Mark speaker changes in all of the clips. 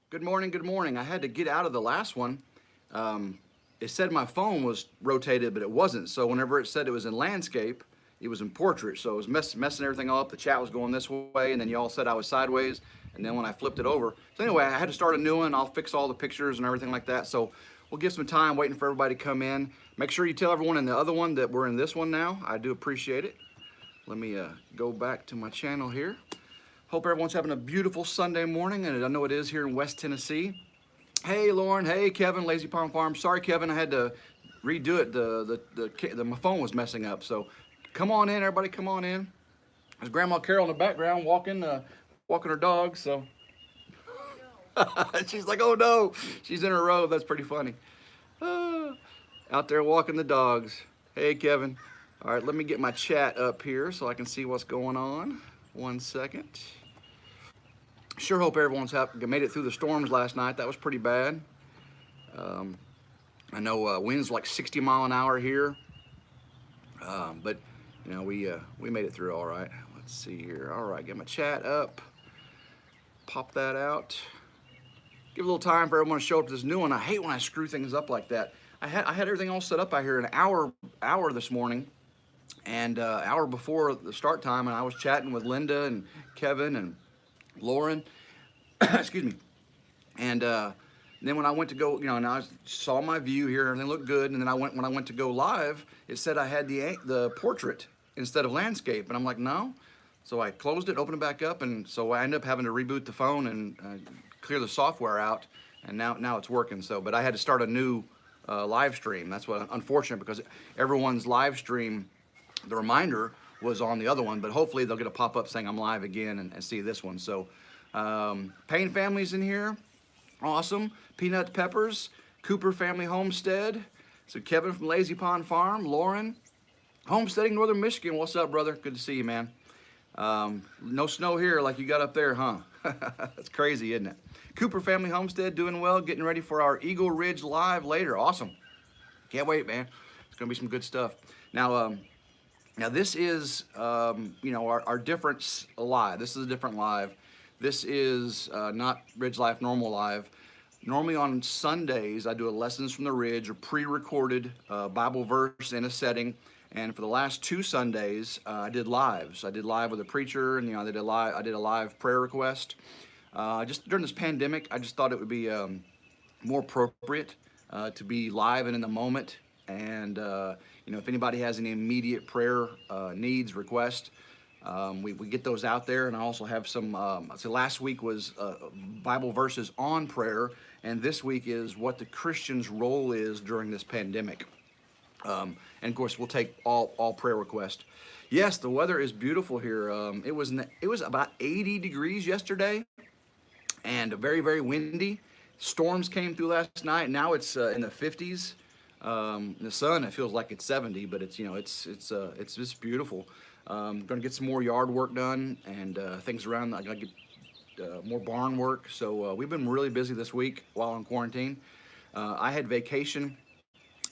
Speaker 1: Good morning, good morning. I had to get out of the last one. It said my phone was rotated, but it wasn't. So whenever it said it was in landscape, it was in portrait. So it was messing everything up. The chat was going this way, and then you all said I was sideways. And then when I flipped it over, so anyway, I had to start a new one. I'll fix all the pictures and everything like that. So we'll give some time waiting for everybody to come in. Make sure you tell everyone in the other one that we're in this one now. I do appreciate it. Let me go back to my channel here. Hope everyone's having a beautiful Sunday morning, and I know it is here in West Tennessee. Hey, Lauren. Hey, Kevin, Lazy Pond Farm. Sorry, Kevin, I had to redo it. My phone was messing up. So come on in, everybody. Come on in. There's Grandma Carol in the background walking her dog. So she's like, oh no, she's in her robe. That's pretty funny. Ah, out there walking the dogs. Hey, Kevin. All right, let me get my chat up here so I can see what's going on. 1 second. Sure hope everyone's made it through the storms last night. That was pretty bad. I know winds like 60 mile an hour here, but you know we made it through all right. Let's see here. All right, get my chat up. Pop that out. Give a little time for everyone to show up to this new one. I hate when I screw things up like that. I had everything all set up out here an hour this morning, and hour before the start time, and I was chatting with Linda and Kevin and Lauren. Excuse me. And then when I went to go, and I saw my view here, everything looked good. And then when I went to go live, it said I had the portrait instead of landscape, and I'm like, no. So I closed it, opened it back up, and so I ended up having to reboot the phone and clear the software out, and now it's working. So, but I had to start a new live stream. That's what unfortunate, because everyone's live stream, the reminder was on the other one, but hopefully they'll get a pop-up saying I'm live again and see this one. So Payne family's in here. Awesome. Peanut Peppers, Cooper Family Homestead. So Kevin from Lazy Pond Farm, Lauren, homesteading Northern Michigan. What's up, brother? Good to see you, man. No snow here like you got up there, huh? That's crazy, isn't it? Cooper Family Homestead doing well, getting ready for our Eagle Ridge Live later. Awesome. Can't wait, man. It's going to be some good stuff. Now this is, our different live. This is a different live. This is not Ridge Life Normal Live. Normally on Sundays, I do a Lessons from the Ridge, a pre-recorded Bible verse in a setting. And for the last 2 Sundays, I did lives. I did live with a preacher, and I did a live prayer request. Just during this pandemic, I just thought it would be more appropriate to be live and in the moment. And if anybody has any immediate prayer needs, requests, we get those out there. And I also have some, so last week was Bible verses on prayer, and this week is what the Christian's role is during this pandemic. And of course, we'll take all prayer requests. Yes, the weather is beautiful here. It was about 80 degrees yesterday, and very, very windy. Storms came through last night. Now it's in the 50s. In the sun, it feels like it's 70, but it's just beautiful. Going to get some more yard work done and things around. I got to get more barn work. So we've been really busy this week while in quarantine. I had vacation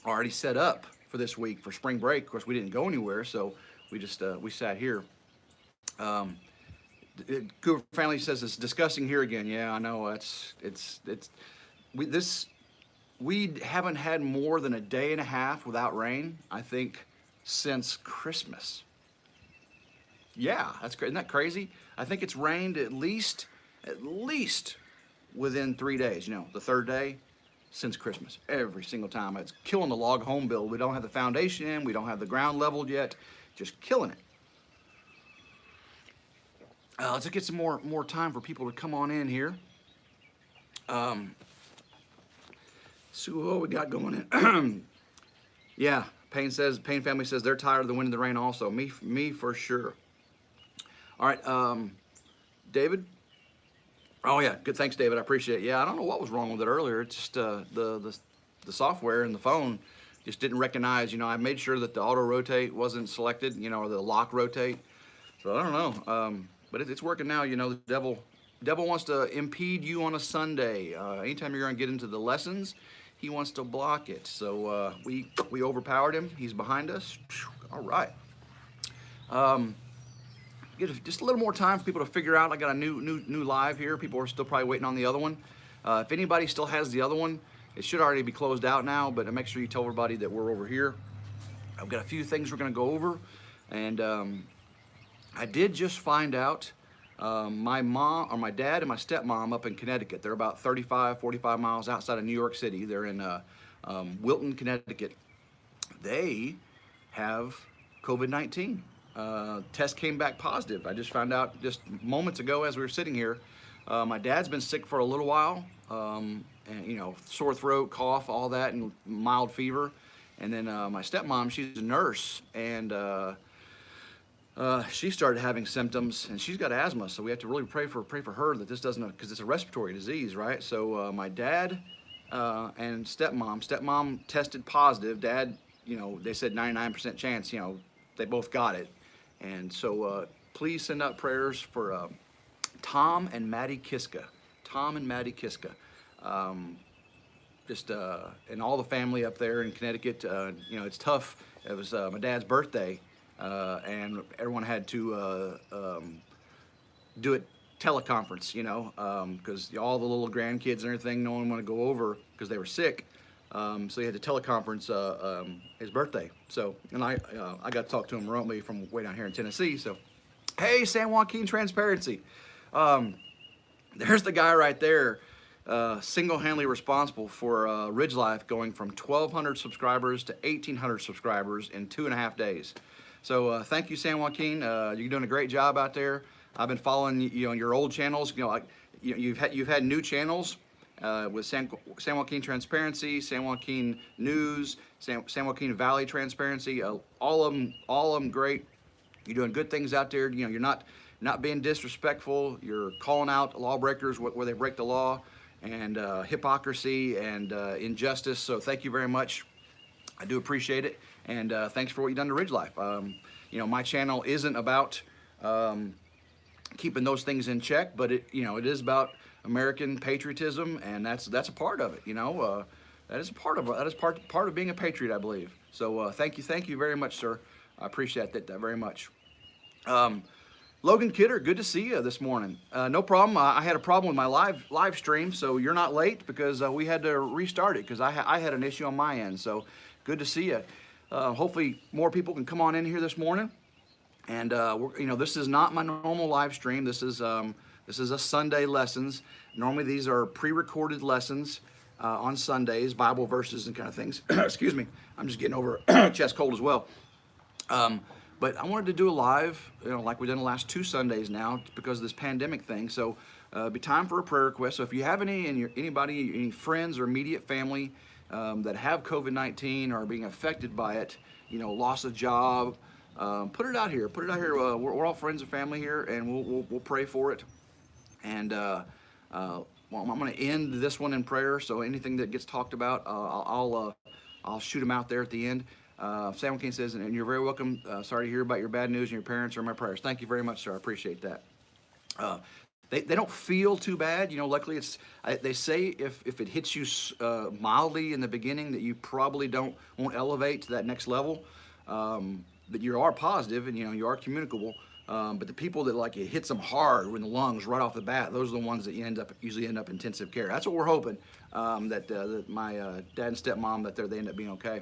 Speaker 1: already set up for this week for spring break. Of course, we didn't go anywhere, so we just we sat here. Cooper family says it's disgusting here again. Yeah, I know. We haven't had more than a day and a half without rain, I think, since Christmas. Yeah, isn't that crazy? I think it's rained at least within 3 days. The third day since Christmas. Every single time. It's killing the log home build. We don't have the foundation in. We don't have the ground leveled yet. Just killing it. Let's get some more time for people to come on in here. See what we got going in. Yeah, Payne family says they're tired of the wind and the rain also. Me for sure. All right, David. Oh yeah, good. Thanks, David. I appreciate it. Yeah, I don't know what was wrong with it earlier. It's just the software in the phone just didn't recognize. I made sure that the auto rotate wasn't selected. Or the lock rotate. So I don't know. But it's working now. The devil wants to impede you on a Sunday. Anytime you're going to get into the lessons, he wants to block it. So we overpowered him. He's behind us. All right. Just a little more time for people to figure out. I got a new live here. People are still probably waiting on the other one. If anybody still has the other one, it should already be closed out now, but make sure you tell everybody that we're over here. I've got a few things we're gonna go over, and I did just find out my mom, or my dad and my stepmom up in Connecticut, they're about 35, 45 miles outside of New York City. They're in Wilton, Connecticut. They have COVID-19. Test came back positive. I just found out just moments ago as we were sitting here. My dad's been sick for a little while, and sore throat, cough, all that, and mild fever. And then my stepmom, she's a nurse, and she started having symptoms, and she's got asthma, so we have to really pray for her that this doesn't, because it's a respiratory disease, right? So my dad and stepmom tested positive. Dad, they said 99% chance, they both got it. And so please send out prayers for Tom and Maddie Kiska. Tom and Maddie Kiska. And all the family up there in Connecticut. It's tough. It was my dad's birthday, and everyone had to do it teleconference, because all the little grandkids and everything, no one wanted to go over because they were sick. So he had to teleconference his birthday. So, and I got to talk to him remotely from way down here in Tennessee. So, hey, San Joaquin Transparency. There's the guy right there, single-handedly responsible for RidgeLife going from 1,200 subscribers to 1,800 subscribers in 2.5 days. So thank you, San Joaquin. You're doing a great job out there. I've been following your old channels. You've had new channels with San Joaquin Transparency, San Joaquin News, San Joaquin Valley Transparency. All of them great. You're doing good things out there. You're not being disrespectful. You're calling out lawbreakers where they break the law, and hypocrisy and injustice. So thank you very much. I do appreciate it, and thanks for what you've done to RidgeLife. My channel isn't about keeping those things in check, but it is about American patriotism, and that's a part of it. That is part of being a patriot, I believe. So thank you very much, sir. I appreciate that very much. Logan Kidder, good to see you this morning. No problem. I had a problem with my live stream, so you're not late because we had to restart it because I had an issue on my end. So good to see you. Hopefully more people can come on in here this morning. And this is not my normal live stream. This is a Sunday lessons. Normally these are pre-recorded lessons on Sundays, Bible verses and kind of things. Excuse me. I'm just getting over chest cold as well. But I wanted to do a live, like we've done the last 2 Sundays now because of this pandemic thing. So it'll be time for a prayer request. So if you have any friends or immediate family that have COVID-19 or are being affected by it, loss of job, put it out here. Put it out here. We're all friends and family here, and we'll pray for it. And I'm going to end this one in prayer. So anything that gets talked about, I'll shoot them out there at the end. San Joaquin says, and you're very welcome. Sorry to hear about your bad news, and your parents are in my prayers. Thank you very much, sir. I appreciate that. They don't feel too bad. Luckily they say if it hits you mildly in the beginning that you probably won't elevate to that next level. But you are positive and you are communicable. But the people that it hits them hard in the lungs right off the bat, those are the ones that usually end up in intensive care. That's what we're hoping, that my dad and stepmom, they end up being okay.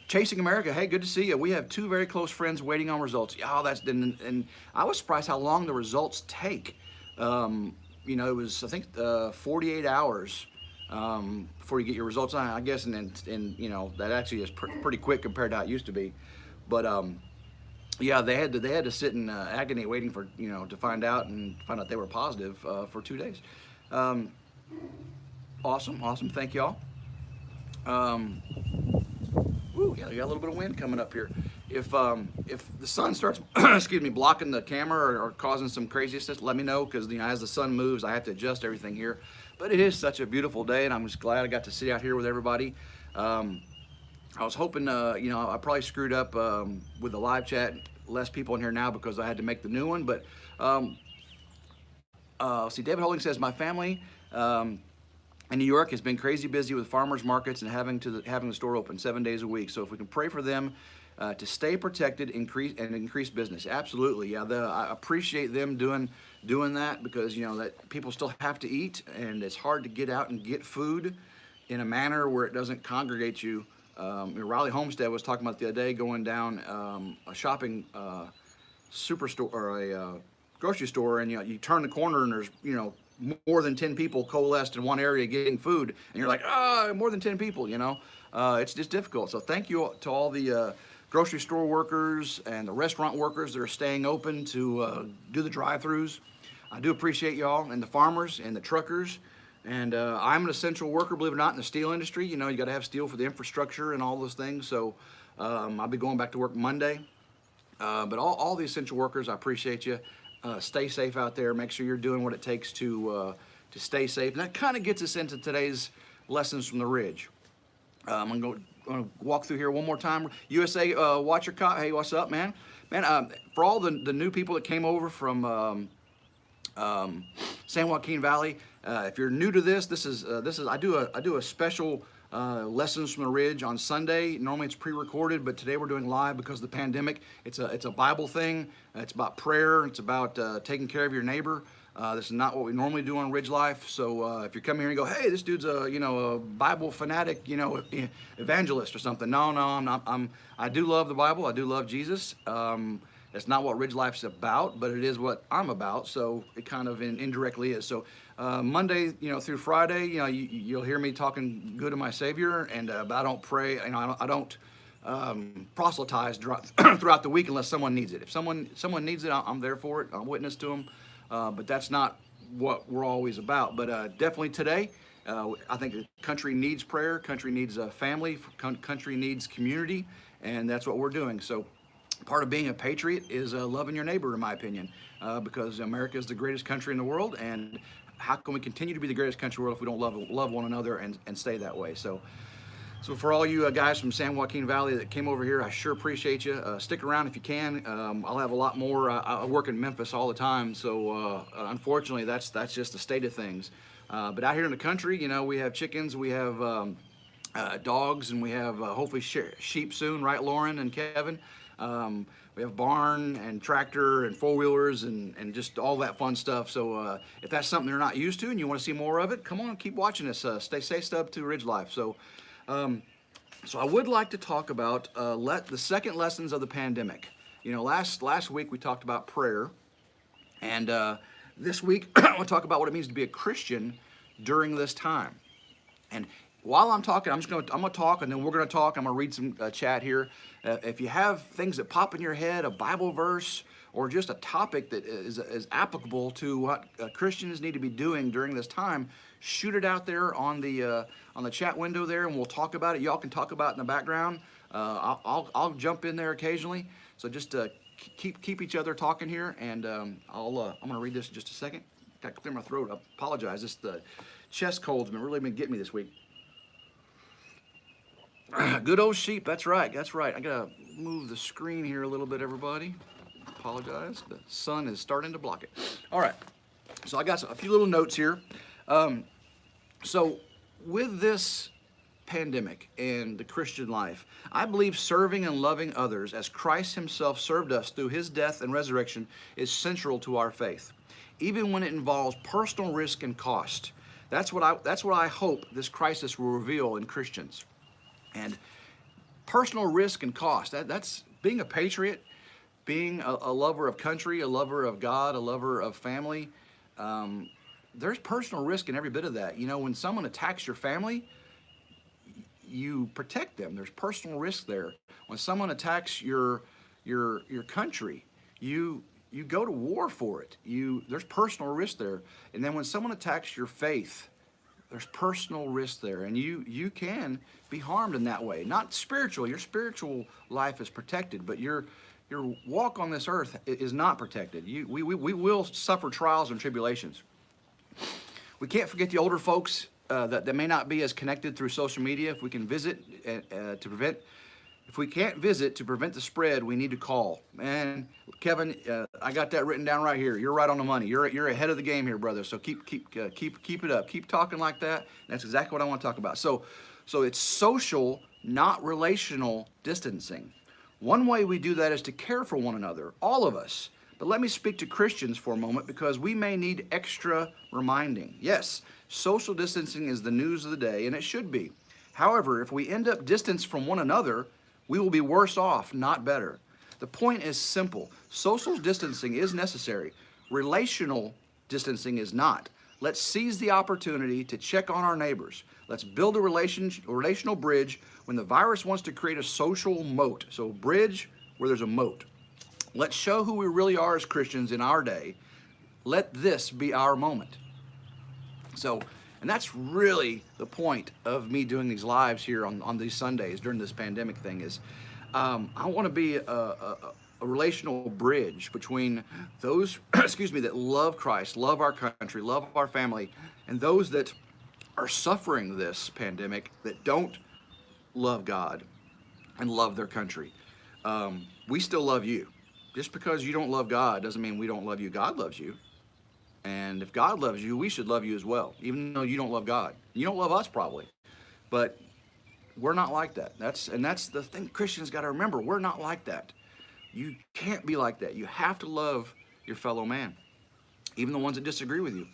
Speaker 1: Chasing America, hey, good to see you. We have 2 very close friends waiting on results. And I was surprised how long the results take. It was, I think, 48 hours before you get your results. I guess, and that actually is pretty quick compared to how it used to be. But yeah, they had to sit in agony waiting for to find out they were positive for 2 days. Awesome. Thank y'all. Ooh, yeah, we got a little bit of wind coming up here. If the sun starts, excuse me, blocking the camera or causing some craziness, let me know, because as the sun moves, I have to adjust everything here. But it is such a beautiful day, and I'm just glad I got to sit out here with everybody. I was hoping, I probably screwed up with the live chat. Less people in here now because I had to make the new one. But see, David Holding says, my family in New York has been crazy busy with farmers markets and having the store open 7 days a week. So if we can pray for them to stay protected, increase business. Absolutely, yeah. I appreciate them doing doing that because, you know, that people still have to eat, and it's hard to get out and get food in a manner where it doesn't congregate you. Riley Homestead was talking about the other day going down a shopping superstore or a grocery store, and you turn the corner and there's more than 10 people coalesced in one area getting food, and you're like, more than 10 people. It's just difficult. So thank you to all the grocery store workers and the restaurant workers that are staying open to do the drive-throughs. I do appreciate y'all, and the farmers and the truckers. And I'm an essential worker, believe it or not, in the steel industry. You got to have steel for the infrastructure and all those things. So I'll be going back to work Monday. But all the essential workers, I appreciate you. Stay safe out there. Make sure you're doing what it takes to stay safe. And that kind of gets us into today's lessons from the Ridge. I'm going to walk through here one more time. USA Watcher Cop, hey, what's up, man? Man, for all the new people that came over from San Joaquin Valley, if you're new to this is I do a special lessons from the Ridge on Sunday. Normally it's pre-recorded, but today we're doing live because of the pandemic. It's a Bible thing. It's about prayer. It's about taking care of your neighbor. This is not what we normally do on Ridge Life. So if you come here and go, hey, this dude's a Bible fanatic, evangelist or something. No, I'm not. I do love the Bible. I do love Jesus. It's not what Ridge Life's about, but it is what I'm about. So it kind of indirectly is. So Monday, through Friday, you'll hear me talking good to my Savior, and but I don't pray. I don't proselytize throughout the week unless someone needs it. If someone needs it, I'm there for it. I'm witness to them. But that's not what we're always about. But definitely today, I think the country needs prayer. Country needs a family. Country needs community, and that's what we're doing. So part of being a patriot is loving your neighbor, in my opinion, because America is the greatest country in the world, and how can we continue to be the greatest country in the world if we don't love one another and stay that way? So for all you guys from San Joaquin Valley that came over here, I sure appreciate you. Stick around if you can. I'll have a lot more. I work in Memphis all the time, so unfortunately that's just the state of things. But out here in the country, we have chickens, we have dogs, and we have hopefully sheep soon, right, Lauren and Kevin? We have barn and tractor and four-wheelers and just all that fun stuff. So if that's something you're not used to and you want to see more of it, come on, keep watching us. Stay subbed to Ridge Life. So I would like to talk about the second lessons of the pandemic. Last week we talked about prayer, and this week I want to talk about what it means to be a Christian during this time. And while I'm talking, I'm going to talk, and then we're going to talk. I'm going to read some chat here. If you have things that pop in your head, a Bible verse, or just a topic that is applicable to what Christians need to be doing during this time, shoot it out there on the chat window there, and we'll talk about it. Y'all can talk about it in the background. I'll jump in there occasionally. So just keep each other talking here, and I'm going to read this in just a second. Got to clear my throat. I apologize. The chest cold's really been getting me this week. Good old sheep. That's right. I gotta move the screen here a little bit, everybody. Apologize. The sun is starting to block it. All right. So I got a few little notes here. So with this pandemic and the Christian life, I believe serving and loving others as Christ himself served us through his death and resurrection is central to our faith, even when it involves personal risk and cost. That's what I hope this crisis will reveal in Christians. And personal risk and cost, that's being a patriot, being a lover of country, a lover of God, a lover of family. There's personal risk in every bit of that. When someone attacks your family, you protect them. There's personal risk there. When someone attacks your country, you go to war for it. There's personal risk there. And then when someone attacks your faith, there's personal risk there, and you can be harmed in that way. Not spiritual. Your spiritual life is protected, but your walk on this earth is not protected. We will suffer trials and tribulations. We can't forget the older folks that may not be as connected through social media. If we can visit If we can't visit to prevent the spread, we need to call. Man, Kevin, I got that written down right here. You're right on the money. You're ahead of the game here, brother. So keep it up. Keep talking like that. That's exactly what I want to talk about. So it's social, not relational distancing. One way we do that is to care for one another, all of us. But let me speak to Christians for a moment because we may need extra reminding. Yes, social distancing is the news of the day, and it should be. However, if we end up distanced from one another, we will be worse off, not better. The point is simple. Social distancing is necessary. Relational distancing is not. Let's seize the opportunity to check on our neighbors. Let's build a relational bridge when the virus wants to create a social moat. So bridge where there's a moat. Let's show who we really are as Christians in our day. Let this be our moment. So, and that's really the point of me doing these lives here on these Sundays during this pandemic thing is I want to be a relational bridge between those, excuse me, that love Christ, love our country, love our family, and those that are suffering this pandemic that don't love God and love their country. We still love you. Just because you don't love God doesn't mean we don't love you. God loves you. And if God loves you, we should love you as well, even though you don't love God. You don't love us probably, but we're not like that. That's the thing Christians got to remember. We're not like that. You can't be like that. You have to love your fellow man, even the ones that disagree with you.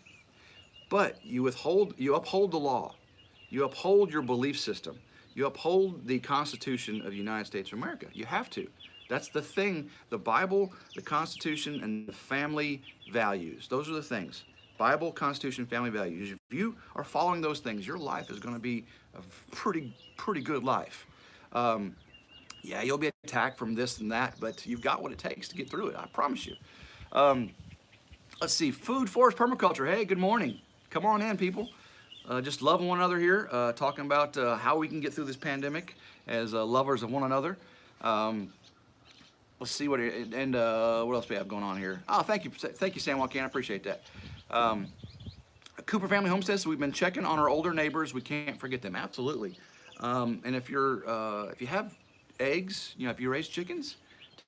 Speaker 1: But you uphold the law. You uphold your belief system. You uphold the Constitution of the United States of America. You have to. That's the thing. The Bible, the Constitution, and the family values. Those are the things. Bible, Constitution, family values. If you are following those things, your life is going to be a pretty good life. Yeah, you'll be attacked from this and that, but you've got what it takes to get through it. I promise you. Let's see. Food, forest, permaculture. Hey, good morning. Come on in, people. Just loving one another here, talking about how we can get through this pandemic as lovers of one another. Let's see what else we have going on here. Oh, thank you, San Joaquin. I appreciate that. Cooper Family Homestead. So we've been checking on our older neighbors. We can't forget them. Absolutely. And if you have eggs, if you raise chickens,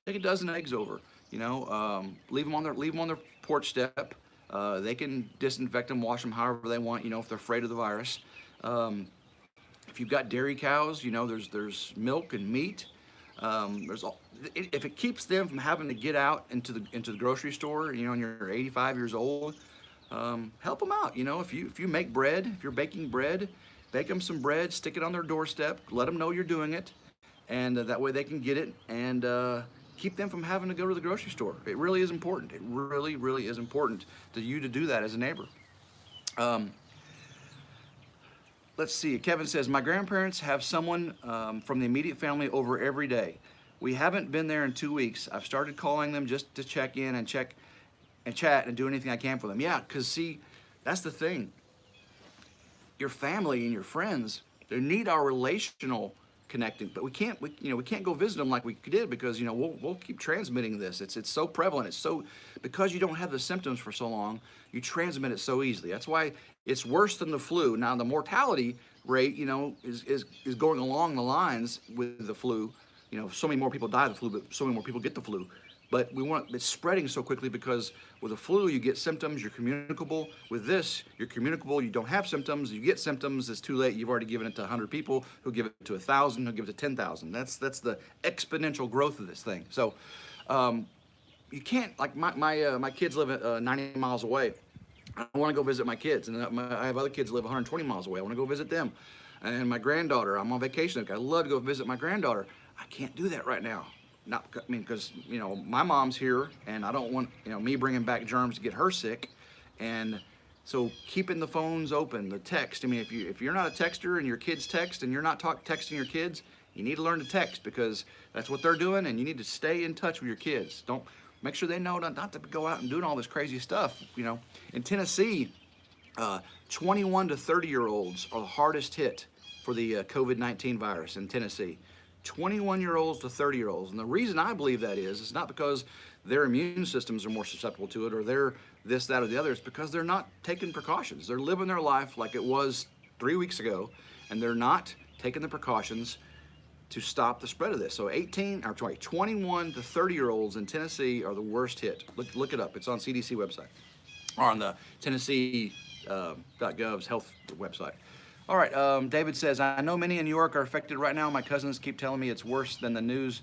Speaker 1: take a dozen eggs over. Leave them on their porch step. They can disinfect them, wash them however they want. If they're afraid of the virus. If you've got dairy cows, there's milk and meat. If it keeps them from having to get out into the grocery store, and you're 85 years old, help them out. If you make bread, if you're baking bread, bake them some bread, stick it on their doorstep, let them know you're doing it, and that way they can get it and keep them from having to go to the grocery store. It really is important. It really, really is important to you to do that as a neighbor. Let's see. Kevin says, my grandparents have someone from the immediate family over every day. We haven't been there in 2 weeks. I've started calling them just to check in and chat and do anything I can for them. Yeah, because see, that's the thing. Your family and your friends, they need our relational connecting, but we can't go visit them like we did because we'll keep transmitting this. It's so prevalent. It's so because you don't have the symptoms for so long, you transmit it so easily. That's why it's worse than the flu. Now the mortality rate, is going along the lines with the flu. So many more people die of the flu, but so many more people get the flu. But it's spreading so quickly because with the flu, you get symptoms, you're communicable. With this, you're communicable, you don't have symptoms, you get symptoms, it's too late. You've already given it to 100 people, who give it to 1,000, who give it to 10,000. That's the exponential growth of this thing. So you can't, like my kids live 90 miles away. I want to go visit my kids, and I have other kids who live 120 miles away. I want to go visit them. And my granddaughter, I'm on vacation. I love to go visit my granddaughter. I can't do that right now. Because my mom's here, and I don't want me bringing back germs to get her sick, and so keeping the phones open, the text. If you're not a texter and your kids text, and you're not texting your kids, you need to learn to text because that's what they're doing, and you need to stay in touch with your kids. Don't make sure they know not to go out and doing all this crazy stuff. In Tennessee, 21 to 30-year-olds are the hardest hit for the COVID-19 virus in Tennessee. 21-year-olds to 30-year-olds. And the reason I believe that is, it's not because their immune systems are more susceptible to it or they're this, that, or the other. It's because they're not taking precautions. They're living their life like it was 3 weeks ago, and they're not taking the precautions to stop the spread of this. So 21 to 30-year-olds in Tennessee are the worst hit. Look it up. It's on CDC website or on the Tennessee.gov's health website. All right, David says, I know many in New York are affected right now. My cousins keep telling me it's worse than the news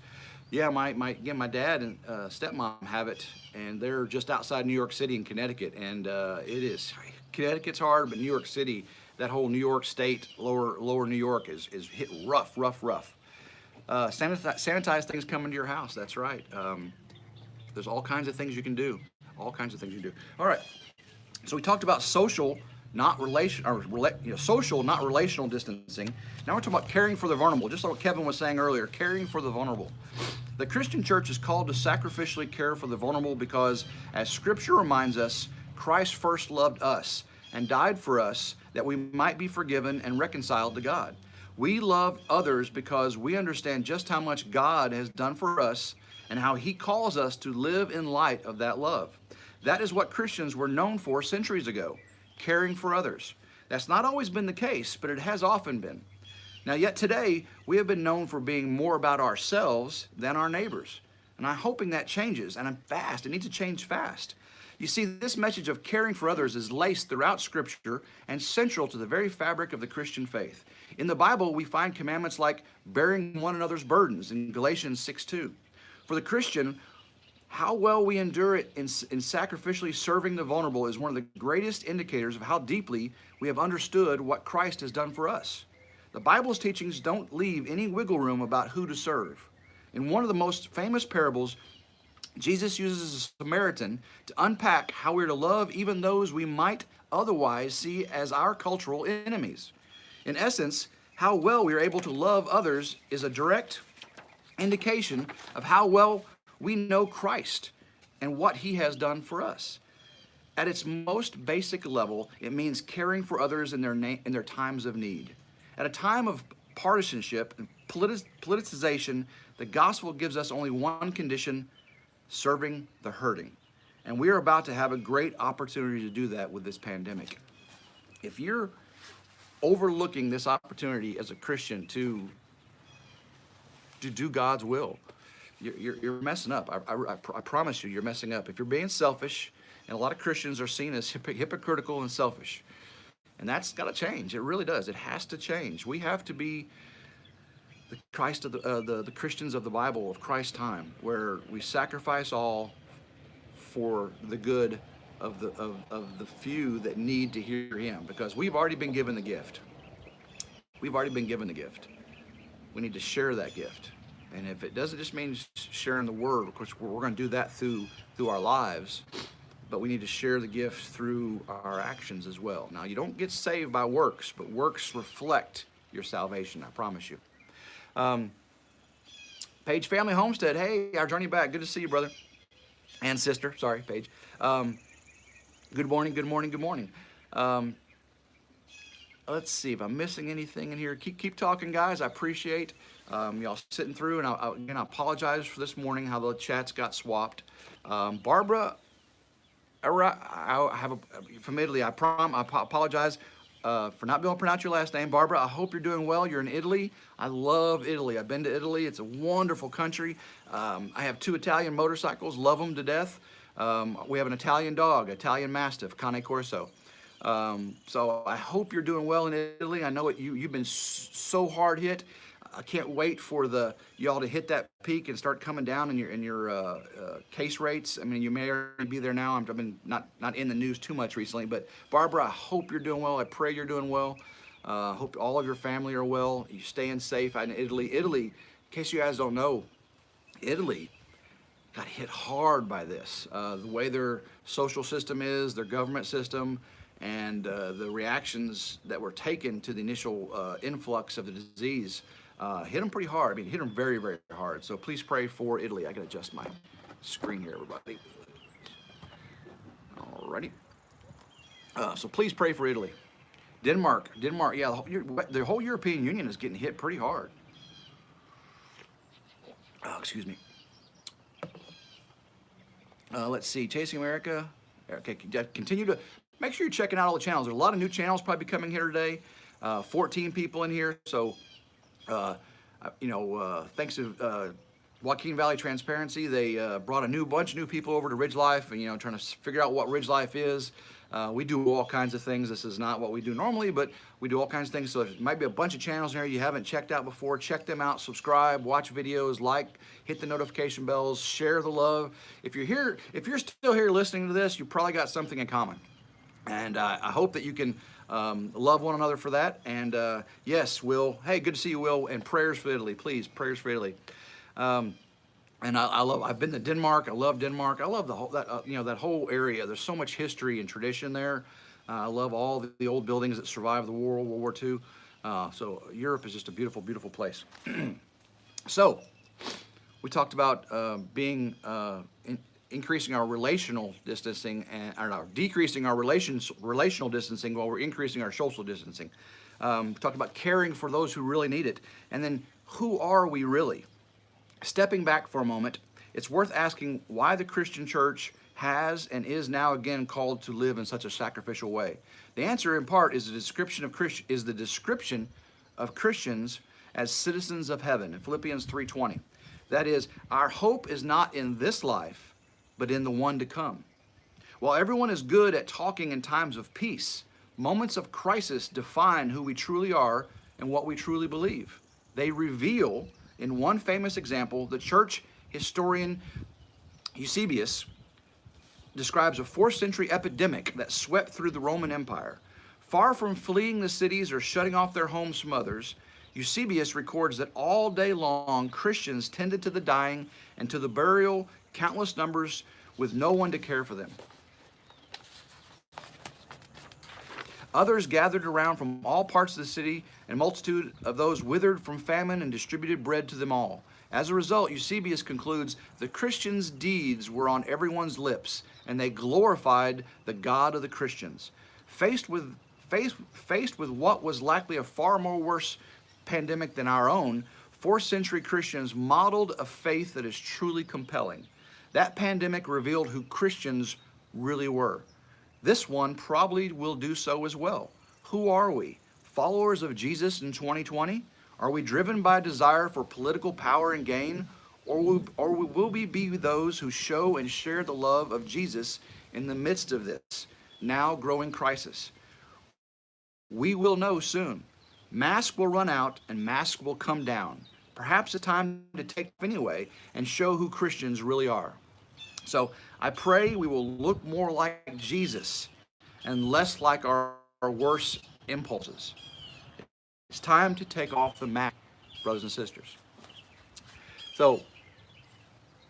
Speaker 1: Yeah, my dad and stepmom have it, and they're just outside New York City in Connecticut, and it is Connecticut's hard, but New York City, that whole New York State, lower New York is hit rough, rough, rough. Sanitize things coming to your house. That's right. There's all kinds of things you can do. All kinds of things you can do. All right. So we talked about social, not relation, or social, not relational distancing. Now we're talking about caring for the vulnerable. Just like what Kevin was saying earlier, caring for the vulnerable. The Christian church is called to sacrificially care for the vulnerable because, as Scripture reminds us, Christ first loved us and died for us that we might be forgiven and reconciled to God. We love others because we understand just how much God has done for us and how He calls us to live in light of that love. That is what Christians were known for centuries ago, caring for others. That's not always been the case, but it has often been. Now, yet today, we have been known for being more about ourselves than our neighbors. And I'm hoping that changes, and I'm fast. It needs to change fast. You see, this message of caring for others is laced throughout Scripture and central to the very fabric of the Christian faith. In the Bible, we find commandments like bearing one another's burdens in Galatians 6:2. For the Christian, how well we endure it in sacrificially serving the vulnerable is one of the greatest indicators of how deeply we have understood what Christ has done for us. The Bible's teachings don't leave any wiggle room about who to serve. In one of the most famous parables, Jesus uses a Samaritan to unpack how we're to love even those we might otherwise see as our cultural enemies. In essence, how well we are able to love others is a direct indication of how well we know Christ and what He has done for us. At its most basic level, it means caring for others in their times of need. At a time of partisanship and politicization, the gospel gives us only one condition: serving the hurting. And we are about to have a great opportunity to do that with this pandemic. If you're overlooking this opportunity as a Christian to do God's will, you're messing up. I promise you, you're messing up. If you're being selfish, and a lot of Christians are seen as hypocritical and selfish, and that's got to change. It really does. It has to change. We have to be the Christ of the Christians of the Bible, of Christ's time, where we sacrifice all for the good of the few that need to hear Him, because we've already been given the gift. We've already been given the gift. We need to share that gift. And if it doesn't just mean sharing the word, of course we're going to do that through our lives, but we need to share the gift through our actions as well. Now, you don't get saved by works, but works reflect your salvation, I promise you. Paige Family Homestead, hey, our journey back. Good to see you, brother. And sister, sorry, Paige. Good morning, good morning, good morning. Let's see if I'm missing anything in here. Keep talking, guys. I appreciate y'all sitting through, and I apologize for this morning how the chats got swapped. Barbara, I have from Italy. I apologize for not being able to pronounce your last name. Barbara, I hope you're doing well. You're in Italy. I love Italy. I've been to Italy. It's a wonderful country. I have 2 Italian motorcycles. Love them to death. We have an Italian dog, Italian Mastiff, Cane Corso. So I hope you're doing well in Italy. I know you've been so hard hit. I can't wait for y'all to hit that peak and start coming down in your case rates. I mean, you may already be there now. I've been not in the news too much recently, but Barbara, I hope you're doing well. I pray you're doing well. Hope all of your family are well. You're staying safe in Italy. Italy, in case you guys don't know, Italy got hit hard by this. The way their social system is, their government system, and the reactions that were taken to the initial influx of the disease hit them pretty hard. I mean, hit them very, very hard. So please pray for Italy. I gotta adjust my screen here, everybody. Alrighty. So please pray for Italy. Denmark, yeah, the whole European Union is getting hit pretty hard. Oh, excuse me. Let's see, Chasing America. Okay, continue to make sure you're checking out all the channels. There's a lot of new channels probably coming here today. 14 people in here. So, thanks to Joaquin Valley Transparency, they brought a bunch of new people over to RidgeLife, and trying to figure out what RidgeLife is. We do all kinds of things. This is not what we do normally, but we do all kinds of things. So there might be a bunch of channels in here you haven't checked out before. Check them out, subscribe, watch videos, like, hit the notification bells, share the love. If you're still here listening to this, you probably got something in common. And I hope that you can love one another for that. And yes, Will, hey, good to see you, Will. And prayers for Italy, please, prayers for Italy. And I've been to Denmark. I love Denmark. I love the whole, that whole area. There's so much history and tradition there. I love all the old buildings that survived the war, World War II. So Europe is just a beautiful, beautiful place. So we talked about increasing our relational distancing and decreasing our relational distancing while we're increasing our social distancing. We talked about caring for those who really need it. And then who are we really? Stepping back for a moment, it's worth asking why the Christian church has and is now again called to live in such a sacrificial way. The answer, in part, is the description of Christians as citizens of heaven in Philippians 3:20. That is, our hope is not in this life, but in the one to come. While everyone is good at talking in times of peace, moments of crisis define who we truly are and what we truly believe. They reveal, in one famous example, the church historian Eusebius describes a 4th century epidemic that swept through the Roman Empire. Far from fleeing the cities or shutting off their homes from others, Eusebius records that all day long Christians tended to the dying and to the burial, countless numbers with no one to care for them. Others gathered around from all parts of the city, and a multitude of those withered from famine and distributed bread to them all. As a result, Eusebius concludes, the Christians' deeds were on everyone's lips, and they glorified the God of the Christians. Faced with what was likely a far more worse pandemic than our own, 4th century Christians modeled a faith that is truly compelling. That pandemic revealed who Christians really were. This one probably will do so as well. Who are we? Followers of Jesus in 2020? Are we driven by a desire for political power and gain? Or will we be those who show and share the love of Jesus in the midst of this now growing crisis? We will know soon. Masks will run out and masks will come down. Perhaps it's time to take off anyway and show who Christians really are. So I pray we will look more like Jesus and less like our worst impulses. It's time to take off the mask, brothers and sisters. So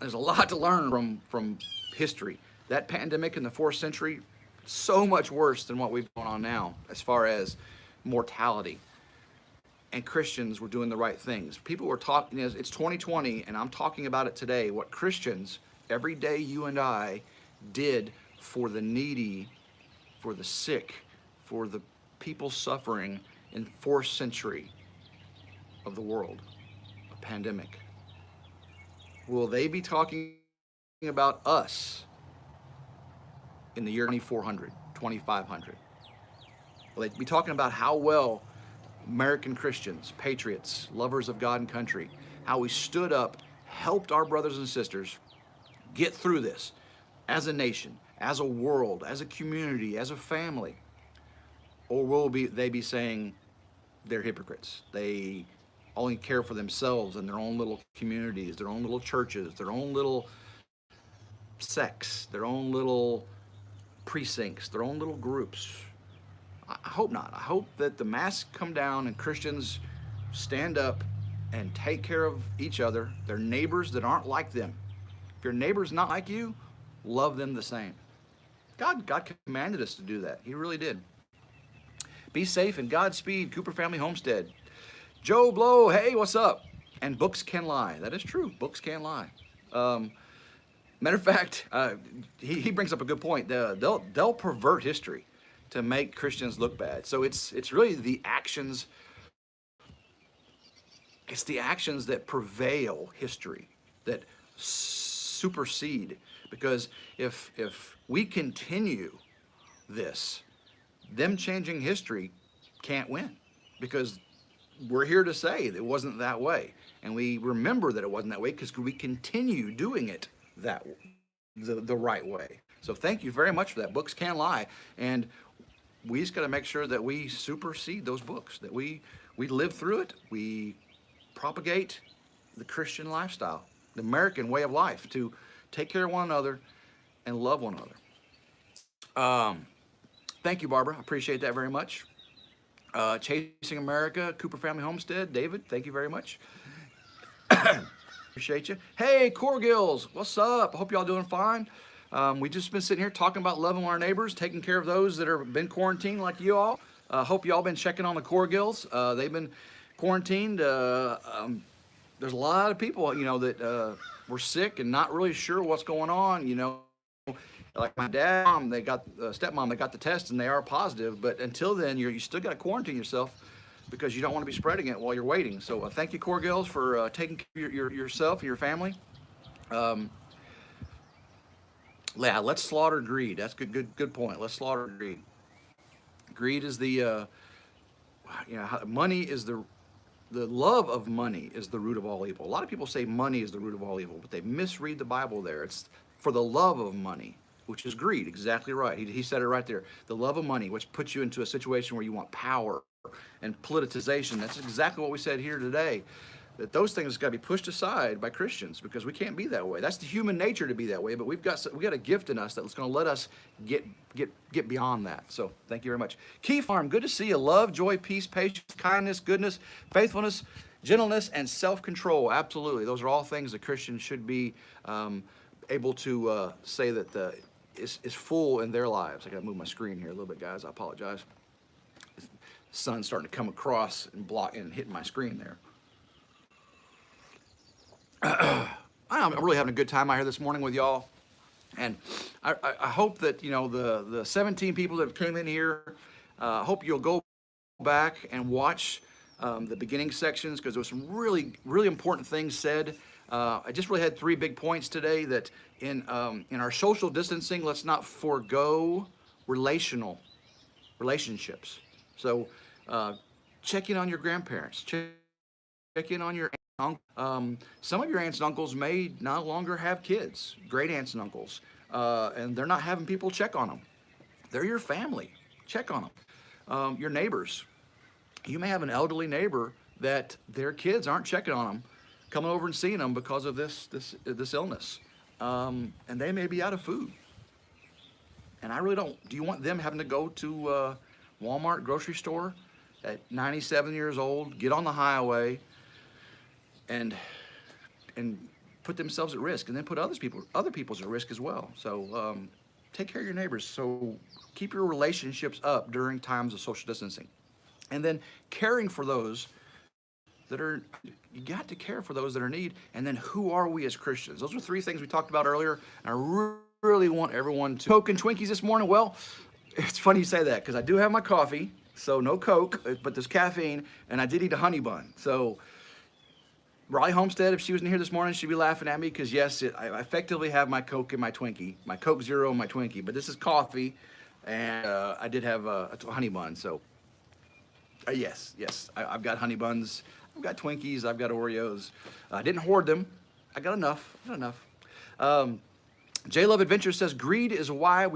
Speaker 1: there's a lot to learn from history. That pandemic in the 4th century, so much worse than what we've going on now as far as mortality. And Christians were doing the right things. People were talking, it's 2020, and I'm talking about it today, what Christians, every day you and I, did for the needy, for the sick, for the people suffering in 4th century of the world, a pandemic. Will they be talking about us in the year 2400, 2500? Will they be talking about how well American Christians, patriots, lovers of God and country, how we stood up, helped our brothers and sisters get through this as a nation, as a world, as a community, as a family? Or will they be saying they're hypocrites? They only care for themselves and their own little communities, their own little churches, their own little sects, their own little precincts, their own little groups. I hope not. I hope that the masks come down and Christians stand up and take care of each other, their neighbors that aren't like them. If your neighbor's not like you, love them the same. God commanded us to do that. He really did. Be safe and Godspeed, Cooper Family Homestead. Joe Blow, hey, what's up? And books can lie. That is true. Books can lie. Matter of fact, he brings up a good point. They'll pervert history to make Christians look bad. So it's really the actions. It's the actions that prevail history, that supersede. Because if we continue this, them changing history can't win, because we're here to say that it wasn't that way, and we remember that it wasn't that way because we continue doing it the right way. So thank you very much for that. Books can lie, and we just got to make sure that we supersede those books, that we live through it, we propagate the Christian lifestyle, the American way of life, to take care of one another and love one another. Thank you, Barbara. I appreciate that very much. Chasing America, Cooper Family Homestead, David, thank you very much. Appreciate you. Hey, Corgills, what's up? I hope y'all doing fine. We just been sitting here talking about loving our neighbors, taking care of those that have been quarantined like you all. Hope y'all been checking on the Corgills. They've been quarantined. There's a lot of people, that were sick and not really sure what's going on, Like my dad, mom, they got stepmom, they got the test and they are positive. But until then, you still got to quarantine yourself because you don't want to be spreading it while you're waiting. So thank you, Corgills, for taking care of yourself and your family. Yeah, let's slaughter greed. That's good point. Let's slaughter greed. Greed is the, money is the love of money is the root of all evil. A lot of people say money is the root of all evil, but they misread the Bible there. It's for the love of money, which is greed. Exactly right. He said it right there. The love of money, which puts you into a situation where you want power and politicization. That's exactly what we said here today. That those things got to be pushed aside by Christians because we can't be that way. That's the human nature to be that way, but we got a gift in us that's going to let us get beyond that. So thank you very much. Key Farm, good to see you. Love, joy, peace, patience, kindness, goodness, faithfulness, gentleness, and self-control. Absolutely, those are all things that Christians should be able to say that is full in their lives. I got to move my screen here a little bit, guys. I apologize. The sun's starting to come across and block and hitting my screen there. I'm really having a good time out here this morning with y'all, and I hope that the 17 people that came in here, I hope you'll go back and watch the beginning sections because there was some really important things said. I just really had 3 big points today that in our social distancing, let's not forego relationships. So check in on your grandparents. Check in on your some of your aunts and uncles may no longer have kids, great aunts and uncles, and they're not having people check on them. They're your family. Check on them. Your neighbors. You may have an elderly neighbor that their kids aren't checking on them, coming over and seeing them because of this illness, and they may be out of food. And I really don't. Do you want them having to go to Walmart grocery store at 97 years old, get on the highway, and put themselves at risk, and then put other people's at risk as well? So take care of your neighbors. So keep your relationships up during times of social distancing, and then caring for those that are. You got to care for those that are in need. And then who are we as Christians? Those are 3 things we talked about earlier. And I really want everyone to Coke and Twinkies this morning. Well, it's funny you say that because I do have my coffee, so no Coke, but there's caffeine, and I did eat a honey bun. So Raleigh Homestead, if she was in here this morning, she'd be laughing at me because yes, I effectively have my Coke and my Twinkie, my Coke Zero and my Twinkie, but this is coffee, and I did have a honey bun. So yes, I've got honey buns, I've got Twinkies, I've got Oreos. I didn't hoard them. I got enough. J Love Adventure says greed is why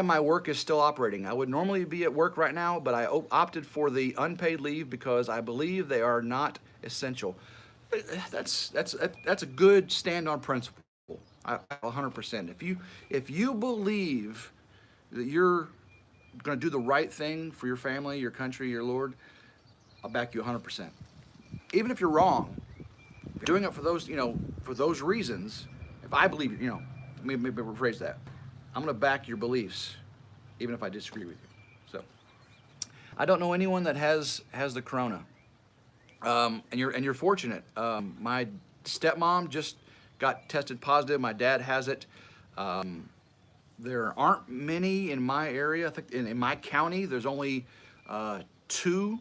Speaker 1: my work is still operating. I would normally be at work right now, but I opted for the unpaid leave because I believe they are not essential. That's a good stand on principle. 100%. If you believe that you're going to do the right thing for your family, your country, your Lord, I'll back you 100%. Even if you're wrong, doing it for those reasons. If I believe, let me rephrase that. I'm going to back your beliefs, even if I disagree with you. So, I don't know anyone that has the corona, and you're fortunate. My stepmom just got tested positive. My dad has it. There aren't many in my area. I think in my county, there's only 2,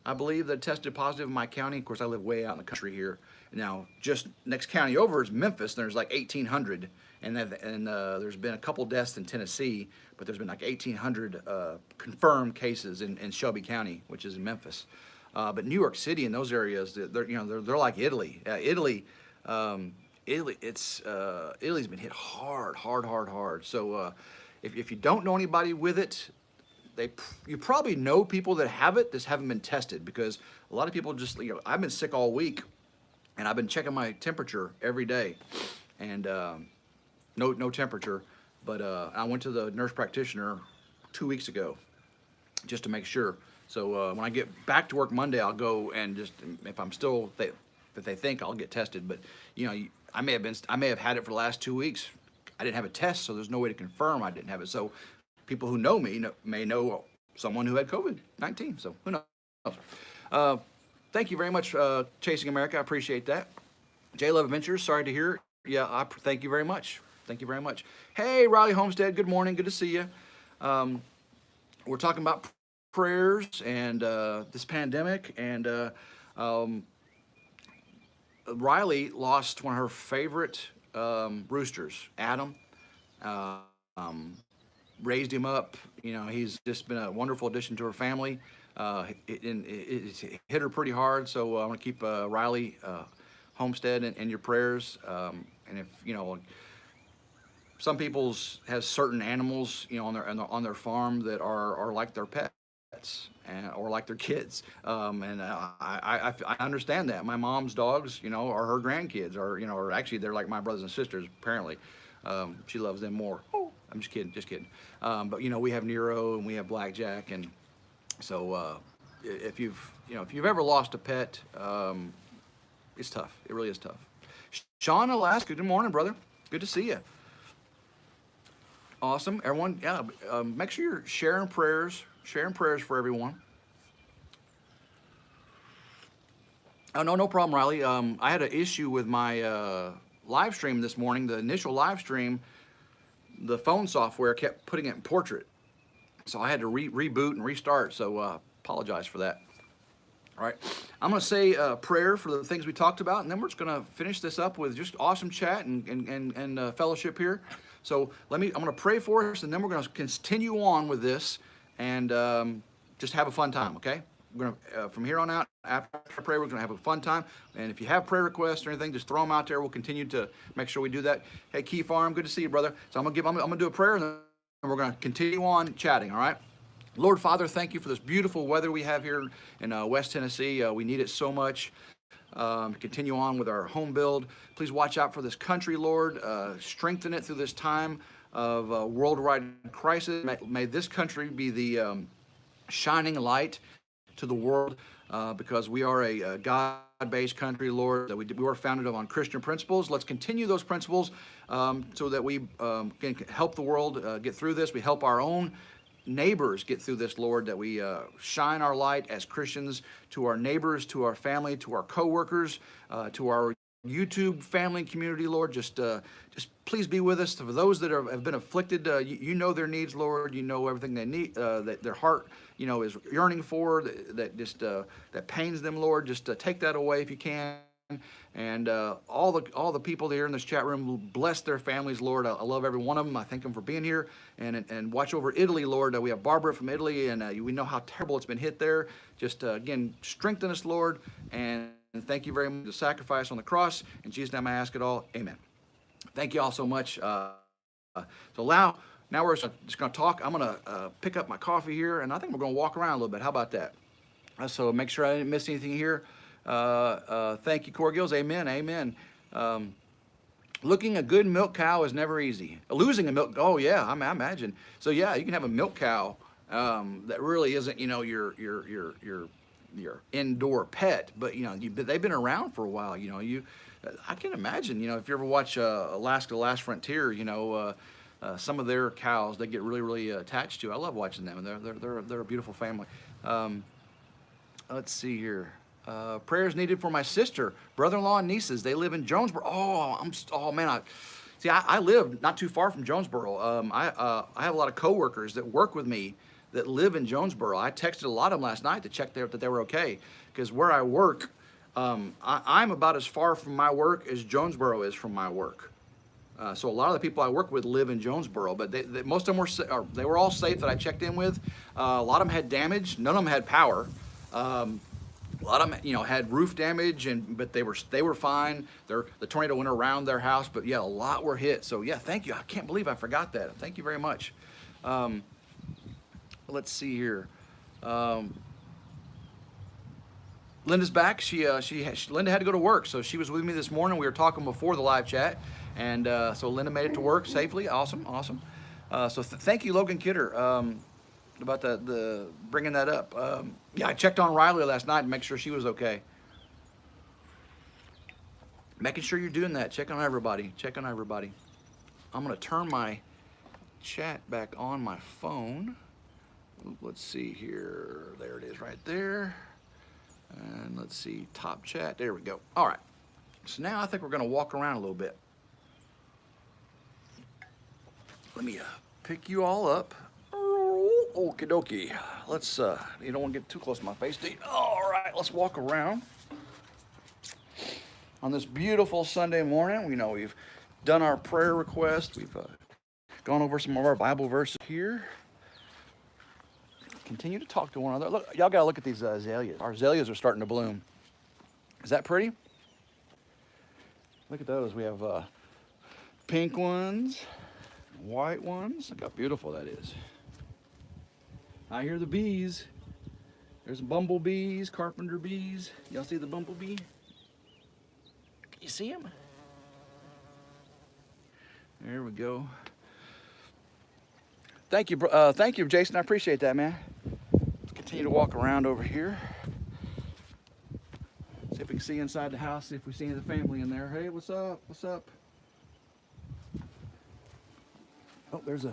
Speaker 1: I believe, that tested positive in my county. Of course, I live way out in the country here. Now, just next county over is Memphis. And there's like 1,800. And there's been a couple deaths in Tennessee, but there's been like 1,800 confirmed cases in Shelby County, which is in Memphis. But New York City and those areas, they're like Italy. Italy Italy's been hit hard. So if you don't know anybody with it, you probably know people that have it, just haven't been tested, because a lot of people just, I've been sick all week, and I've been checking my temperature every day, and no temperature, but I went to the nurse practitioner 2 weeks ago just to make sure. So when I get back to work Monday, I'll go and just, if I'm still, if they think, I'll get tested. But I may have had it for the last 2 weeks. I didn't have a test, so there's no way to confirm I didn't have it. So people who know me may know someone who had COVID-19. So who knows? Thank you very much, Chasing America. I appreciate that. J Love Adventures, sorry to hear. Yeah, thank you very much. Thank you very much. Hey, Riley Homestead, good morning. Good to see you. We're talking about prayers and this pandemic, and Riley lost one of her favorite roosters, Adam. Raised him up. He's just been a wonderful addition to her family. It hit her pretty hard, so I want to keep Riley Homestead in your prayers. And if some people's has certain animals, on their farm that are like their pets or like their kids, and I understand that. My mom's dogs, are her grandkids, or actually they're like my brothers and sisters. Apparently, she loves them more. Oh, I'm just kidding. But we have Nero and we have Blackjack, and so if you've ever lost a pet, it's tough. It really is tough. Sean, Alaska, good morning, brother. Good to see you. Awesome, everyone. Yeah, make sure you're sharing prayers for everyone. Oh, no problem, Riley. I had an issue with my live stream this morning. The initial live stream, the phone software kept putting it in portrait, so I had to reboot and restart. So apologize for that. All right, I'm going to say a prayer for the things we talked about, and then we're just going to finish this up with just awesome chat and fellowship here. So I'm going to pray for us, and then we're going to continue on with this and just have a fun time, okay? We're going to, from here on out, after prayer, we're going to have a fun time. And if you have prayer requests or anything, just throw them out there. We'll continue to make sure we do that. Hey, Key Farm, good to see you, brother. So I'm going to do a prayer, and then we're going to continue on chatting, all right? Lord Father, thank you for this beautiful weather we have here in West Tennessee. We need it so much. Continue on with our home build. Please watch out for this country, Lord. Strengthen it through this time of worldwide crisis. May this country be the shining light to the world, because we are a God-based country, Lord. We were founded on Christian principles. Let's continue those principles so that we can help the world get through this. We help our own neighbors get through this, Lord, that we shine our light as Christians to our neighbors, to our family, to our co-workers, to our YouTube family and community, Lord. Just please be with us. For those that have been afflicted, you know their needs, Lord. You know everything they need, that their heart, is yearning for, that pains them, Lord. Just take that away if you can. And all the people here in this chat room, bless their families, Lord. I love every one of them. I thank them for being here, and watch over Italy, Lord. We have Barbara from Italy, and we know how terrible it's been hit there. Just again, strengthen us, Lord, and thank you very much for the sacrifice on the cross. In Jesus' name I ask it all. Amen. Thank you all so much. So now we're just going to talk. I'm going to pick up my coffee here, and I think we're going to walk around a little bit. How about that? So make sure I didn't miss anything here. Thank you, Core Gills. Amen. Looking a good milk cow is never easy. Losing a milk, oh yeah, I imagine. So yeah, you can have a milk cow that really isn't, your indoor pet, but they've been around for a while. I can imagine. If you ever watch Alaska: The Last Frontier, some of their cows they get really attached to. I love watching them. They're a beautiful family. Let's see here. Prayers needed for my sister, brother-in-law, and nieces. They live in Jonesboro. Oh man, I live not too far from Jonesboro. I have a lot of coworkers that work with me that live in Jonesboro. I texted a lot of them last night to check that they were okay, because where I work, I'm about as far from my work as Jonesboro is from my work. So a lot of the people I work with live in Jonesboro, but most of them they were all safe that I checked in with. A lot of them had damage. None of them had power. A lot of them, you know, had roof damage, but they were fine. The tornado went around their house, but yeah, a lot were hit. So yeah, thank you. I can't believe I forgot that. Thank you very much. Let's see here. Linda's back. Linda had to go to work, so she was with me this morning. We were talking before the live chat, and so Linda made it to work safely. Awesome. So thank you, Logan Kidder, about the bringing that up. Yeah, I checked on Riley last night to make sure she was okay. Making sure you're doing that. Check on everybody. I'm gonna turn my chat back on my phone. Let's see here. There it is, right there. And let's see, top chat. There we go. All right. So now I think we're gonna walk around a little bit. Let me pick you all up. Okie dokie. Let's, you don't want to get too close to my face, do you? All right, let's walk around. On this beautiful Sunday morning, we've done our prayer request. We've gone over some of our Bible verses here. Continue to talk to one another. Look, y'all gotta look at these azaleas. Our azaleas are starting to bloom. Is that pretty? Look at those. We have pink ones, white ones. Look how beautiful that is. I hear the bees. There's bumblebees, carpenter bees. Y'all see the bumblebee? You see him? There we go. Thank you, Jason. I appreciate that, man. Let's continue to walk around over here. See if we can see inside the house. See if we see any of the family in there. Hey, what's up? What's up? Oh, there's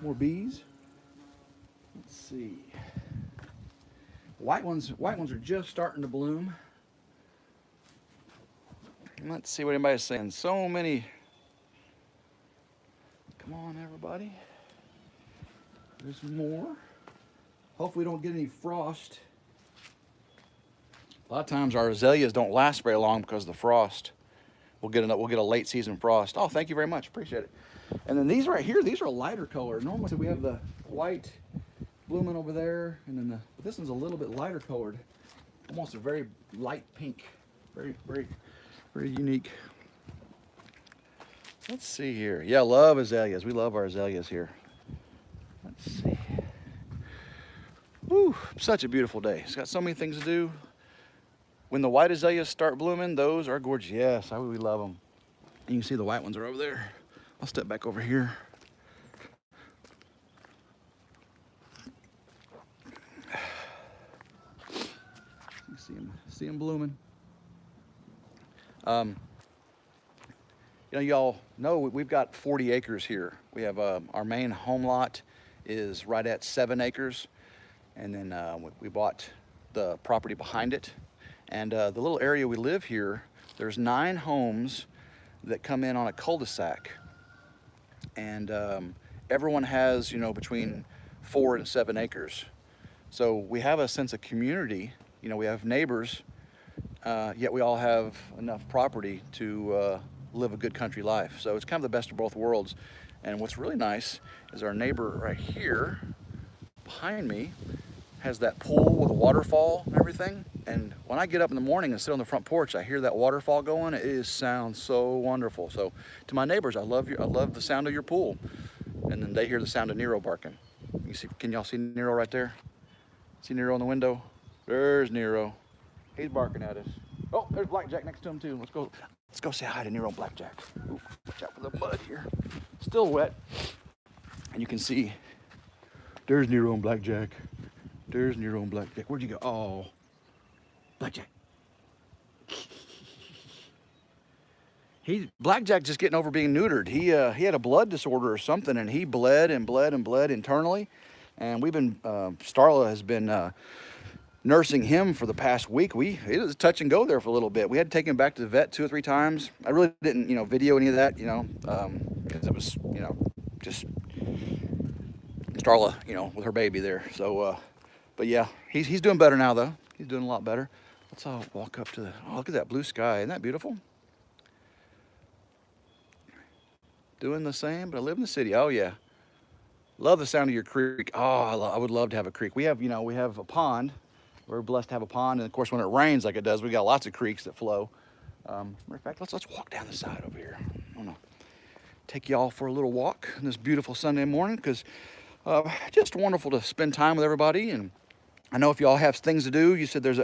Speaker 1: more bees. Let's see. White ones are just starting to bloom. Let's see what anybody's saying. So many. Come on, everybody. There's more. Hopefully we don't get any frost. A lot of times our azaleas don't last very long because of the frost. We'll get a late season frost. Oh, thank you very much. Appreciate it. And then these right here, these are a lighter color. Normally we have the white blooming over there, and then but this one's a little bit lighter colored. Almost a very light pink. Very, very, very unique. Let's see here. Yeah, love azaleas. We love our azaleas here. Let's see. Woo, such a beautiful day. It's got so many things to do. When the white azaleas start blooming, those are gorgeous. Yes, we love them. And you can see the white ones are over there. I'll step back over here. You see them blooming. Y'all know we've got 40 acres here. We have our main home lot is right at 7 acres, and then we bought the property behind it. And the little area we live here, there's 9 homes that come in on a cul-de-sac, and everyone has between 4 and 7 acres. So we have a sense of community. We have neighbors, yet we all have enough property to live a good country life. So it's kind of the best of both worlds. And what's really nice is our neighbor right here behind me has that pool with a waterfall and everything. And when I get up in the morning and sit on the front porch, I hear that waterfall going. It sounds so wonderful. So to my neighbors, I love the sound of your pool. And then they hear the sound of Nero barking. You see? Can y'all see Nero right there? See Nero in the window? There's Nero. He's barking at us. Oh, there's Blackjack next to him too. Let's go say hi to Nero and Blackjack. Ooh, watch out for the mud here. Still wet. And you can see there's Nero and Blackjack. There's Nero and Blackjack. Where'd you go? Oh, Blackjack. Blackjack just getting over being neutered. He had a blood disorder or something, and he bled and bled and bled internally. And we've been, Starla has been nursing him for the past week. It was touch and go there for a little bit. We had to take him back to the vet 2 or 3 times. I really didn't, video any of that, because it was, just Starla, with her baby there. So, but yeah, he's doing better now though. He's doing a lot better. Let's all walk up to look at that blue sky. Isn't that beautiful? Doing the same, but I live in the city. Oh yeah. Love the sound of your creek. Oh, I would love to have a creek. We have a pond, we're blessed to have a pond. And of course, when it rains like it does, we got lots of creeks that flow. Matter of fact, let's walk down the side over here. I'm gonna take y'all for a little walk on this beautiful Sunday morning, because just wonderful to spend time with everybody. And I know if y'all have things to do, you said there's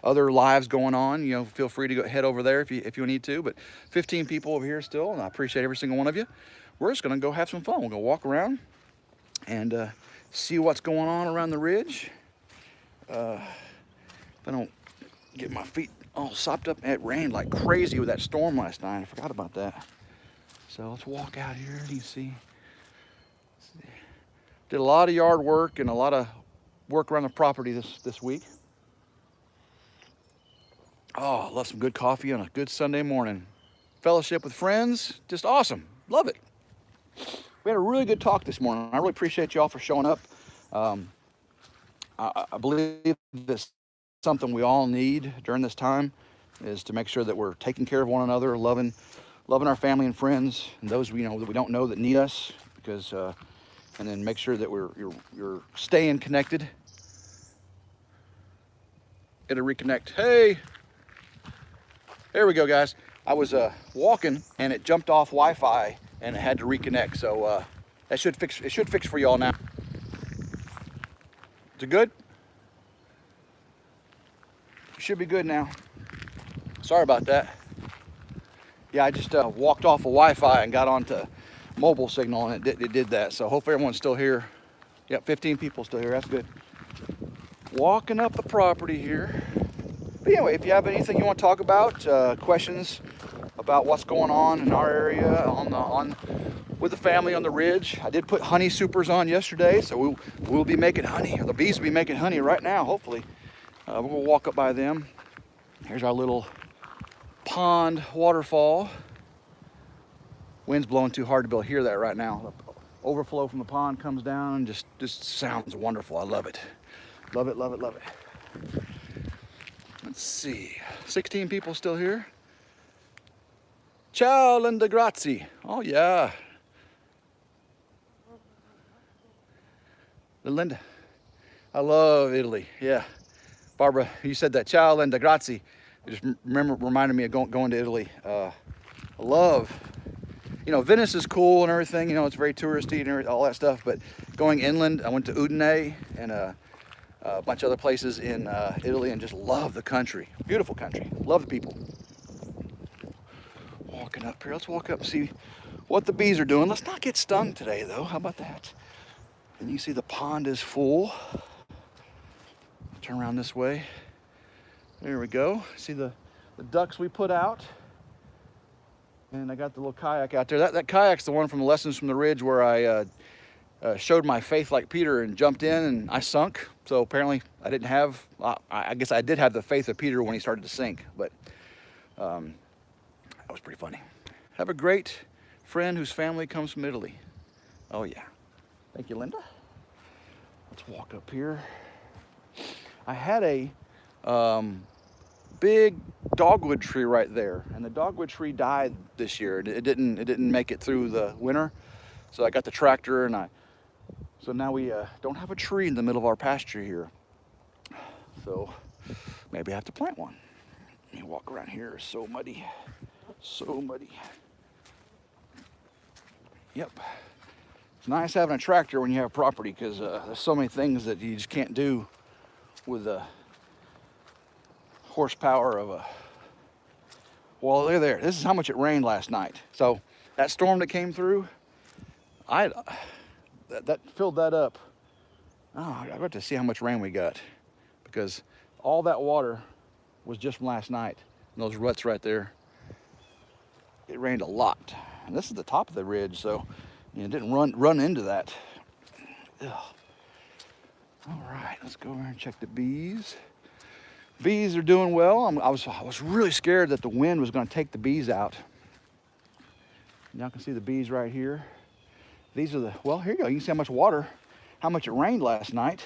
Speaker 1: other lives going on, feel free to go head over there if you need to. But 15 people over here still, and I appreciate every single one of you. We're just gonna go have some fun. We're gonna walk around and see what's going on around the ridge. If I don't get my feet all sopped up, it rained like crazy with that storm last night. I forgot about that. So let's walk out here. You see, did a lot of yard work and a lot of work around the property this week. Oh, I love some good coffee on a good Sunday morning. Fellowship with friends, just awesome. Love it. We had a really good talk this morning. I really appreciate y'all for showing up. I believe that's something we all need during this time, is to make sure that we're taking care of one another, loving our family and friends, and those that we don't know that need us, because and then make sure that you're staying connected. Gotta reconnect. Hey, there we go, guys. I was walking and it jumped off Wi-Fi and it had to reconnect. So that should fix. It should fix for y'all now. Is it good? It should be good now. Sorry about that. Yeah, I just walked off of Wi-Fi and got onto mobile signal, and it did that. So hopefully everyone's still here. Yep, 15 people still here. That's good. Walking up the property here. But anyway, if you have anything you want to talk about, questions about what's going on in our area with the family on the ridge. I did put honey supers on yesterday, so we'll be making honey, or the bees will be making honey right now, hopefully. We're gonna walk up by them. Here's our little pond waterfall. Wind's blowing too hard to be able to hear that right now. The overflow from the pond comes down and just sounds wonderful. I love it. Love it, love it, love it. Let's see, 16 people still here. Ciao, Linda, grazie. Oh yeah. Linda, I love Italy, yeah. Barbara, you said that, ciao, Linda, grazie. It just reminded me of going to Italy. I love, Venice is cool and everything, it's very touristy and all that stuff, but going inland, I went to Udine and a bunch of other places in Italy, and just love the country. Beautiful country, love the people. Walking up here, let's walk up and see what the bees are doing. Let's not get stung today though, how about that? And you see the pond is full. Turn around this way. There we go. See the ducks we put out. And I got the little kayak out there. That kayak's the one from the Lessons from the Ridge where I showed my faith like Peter and jumped in and I sunk. So apparently I didn't have, I guess I did have the faith of Peter when he started to sink, but that was pretty funny. Have a great friend whose family comes from Italy. Oh yeah. Thank you, Linda. Let's walk up here. I had a big dogwood tree right there, and the dogwood tree died this year. It didn't make it through the winter, so I got the tractor and so now we don't have a tree in the middle of our pasture here. So maybe I have to plant one. Let me walk around here. It's so muddy, so muddy. Yep. It's nice having a tractor when you have property, because there's so many things that you just can't do with the horsepower of a. Well, look there. This is how much it rained last night. So that storm that came through, that filled that up. Oh, I got to see how much rain we got, because all that water was just from last night. And those ruts right there. It rained a lot, and this is the top of the ridge, so it didn't run into that. Ugh. All right, let's go over and check the bees. Bees are doing well. I was really scared that the wind was going to take the bees out. Y'all can see the bees right here. These are well, here you go. You can see how much water, how much it rained last night,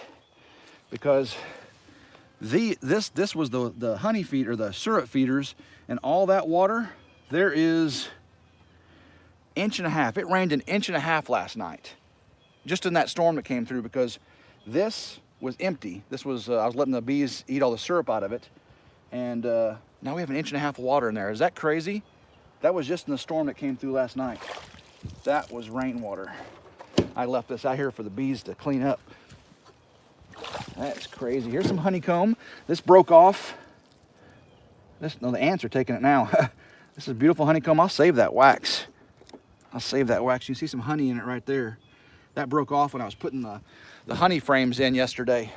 Speaker 1: because this was the honey feed, or the syrup feeders, and all that water, there is 1.5 inches. It rained 1.5 inches last night, just in that storm that came through, because this was empty. This was, I was letting the bees eat all the syrup out of it. And now we have 1.5 inches of water in there. Is that crazy? That was just in the storm that came through last night. That was rainwater. I left this out here for the bees to clean up. That's crazy. Here's some honeycomb. This broke off. No, the ants are taking it now. This is beautiful honeycomb. I'll save that wax. I'll save that wax. You see some honey in it right there. That broke off when I was putting the honey frames in yesterday.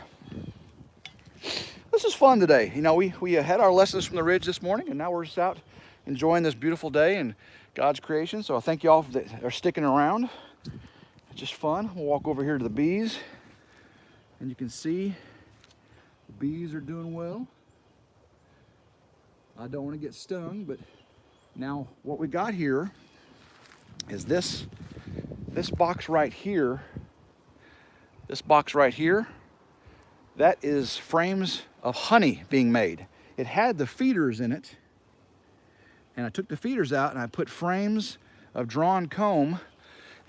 Speaker 1: This is fun today. You know, we had our lessons from the ridge this morning, and now we're just out enjoying this beautiful day and God's creation. So I thank you all that are sticking around. It's just fun. We'll walk over here to the bees, and you can see the bees are doing well. I don't want to get stung, but now what we got here is this box right here. This box right here, that is frames of honey being made. It had the feeders in it, and I took the feeders out and I put frames of drawn comb,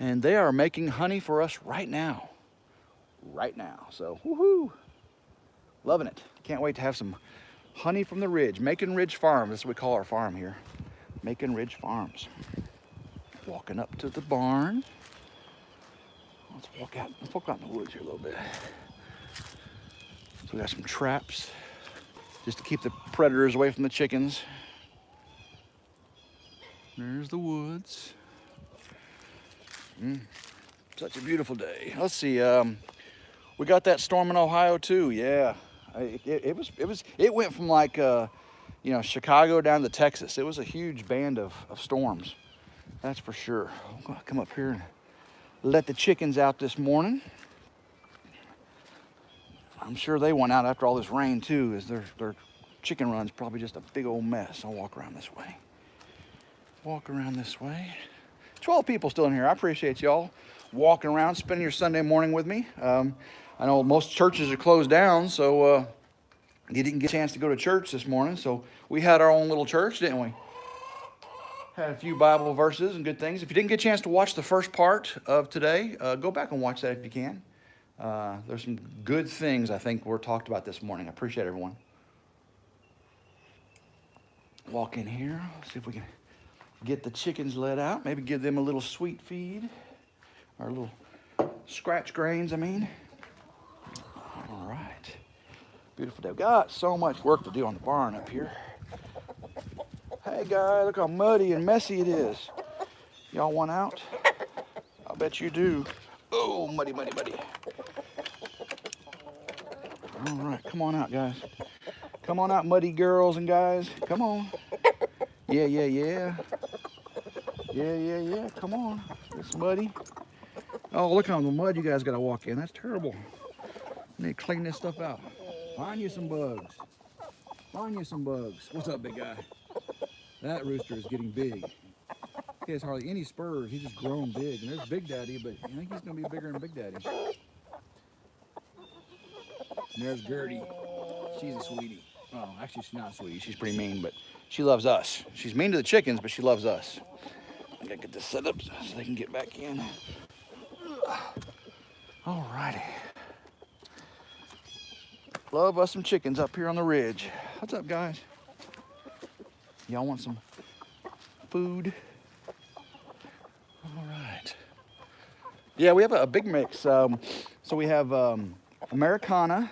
Speaker 1: and they are making honey for us right now. Right now. So, woohoo! Loving it. Can't wait to have some honey from the Ridge. Macon Ridge Farm. That's what we call our farm here. Macon Ridge Farms. Walking up to the barn. Let's walk out in the woods here a little bit. So we got some traps just to keep the predators away from the chickens. There's the woods. Such a beautiful day. Let's see. We got that storm in Ohio too. Yeah, it went from like you know, Chicago down to Texas. It was a huge band of storms. That's for sure. I'm gonna come up here and let the chickens out this morning. I'm sure they went out after all this rain too, as their chicken run's probably just a big old mess. I'll walk around this way. Walk around this way. 12 people still in here. I appreciate y'all walking around, spending your Sunday morning with me. I know most churches are closed down, so you didn't get a chance to go to church this morning. So we had our own little church, didn't we? Had a few Bible verses and good things. If you didn't get a chance to watch the first part of today, go back and watch that if you can. There's some good things I think were talked about this morning. I appreciate everyone. Walk in here. See if we can get the chickens let out. Maybe give them a little sweet feed. Or a little scratch grains, I mean. All right. Beautiful day. We've got so much work to do on the barn up here. Hey, guys, look how muddy and messy it is. Y'all want out? I bet you do. Oh, muddy, muddy, muddy. All right, come on out, guys. Come on out, muddy girls and guys. Come on. Yeah, yeah, yeah. Yeah, yeah, yeah. Come on. It's muddy. Oh, look how the mud you guys got to walk in. That's terrible. You need to clean this stuff out. Find you some bugs. Find you some bugs. What's up, big guy? That rooster is getting big. He has hardly any spurs. He's just grown big. And there's Big Daddy, but I think he's going to be bigger than Big Daddy. And there's Gertie. She's a sweetie. Oh, actually, she's not a sweetie. She's pretty mean, but she loves us. She's mean to the chickens, but she loves us. I got to get this set up so they can get back in. All righty. Love us some chickens up here on the ridge. What's up, guys? Y'all want some food? All right. Yeah, we have a big mix. So we have Americana.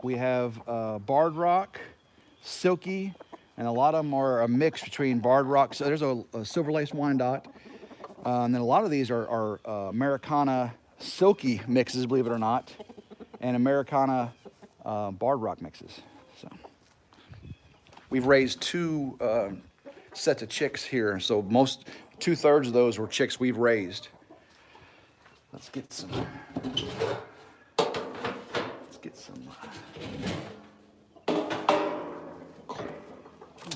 Speaker 1: We have Barred Rock, Silky, and a lot of them are a mix between Barred Rock. So there's a Silver Lace Wyandotte. And then a lot of these are Americana Silky mixes, believe it or not, and Americana Barred Rock mixes. So we've raised two sets of chicks here. So 2/3 of those were chicks we've raised. Let's get some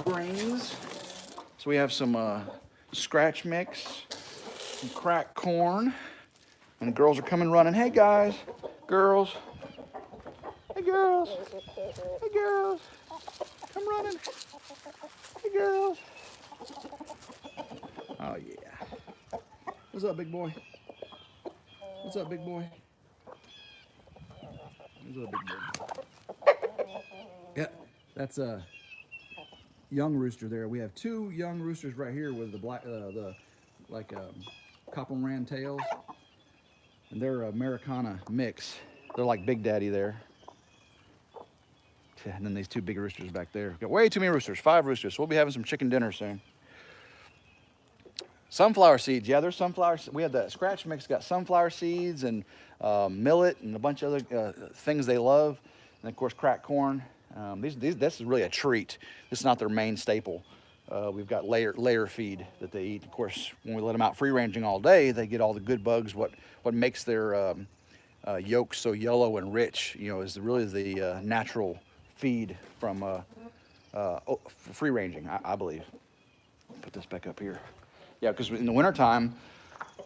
Speaker 1: grains. So we have some scratch mix, some cracked corn, and the girls are coming running. Hey guys, girls. Hey girls. Hey girls. Come running. Hey girls. Oh yeah. What's up, big boy? What's up, big boy? a big bird. Yeah, that's a young rooster there. We have two young roosters right here with the black, copper ram tails, and they're Americana mix. They're like Big Daddy there. And then these two big roosters back there. Got way too many roosters, 5 roosters. So we'll be having some chicken dinner soon. Sunflower seeds, yeah, there's sunflower. We had the scratch mix, got sunflower seeds and millet and a bunch of other things they love. And of course, cracked corn. This is really a treat. This is not their main staple. We've got layer feed that they eat. Of course, when we let them out free ranging all day, they get all the good bugs. What makes their yolk so yellow and rich, you know, is really the natural feed from free ranging, I believe. Put this back up here. Yeah, because in the wintertime,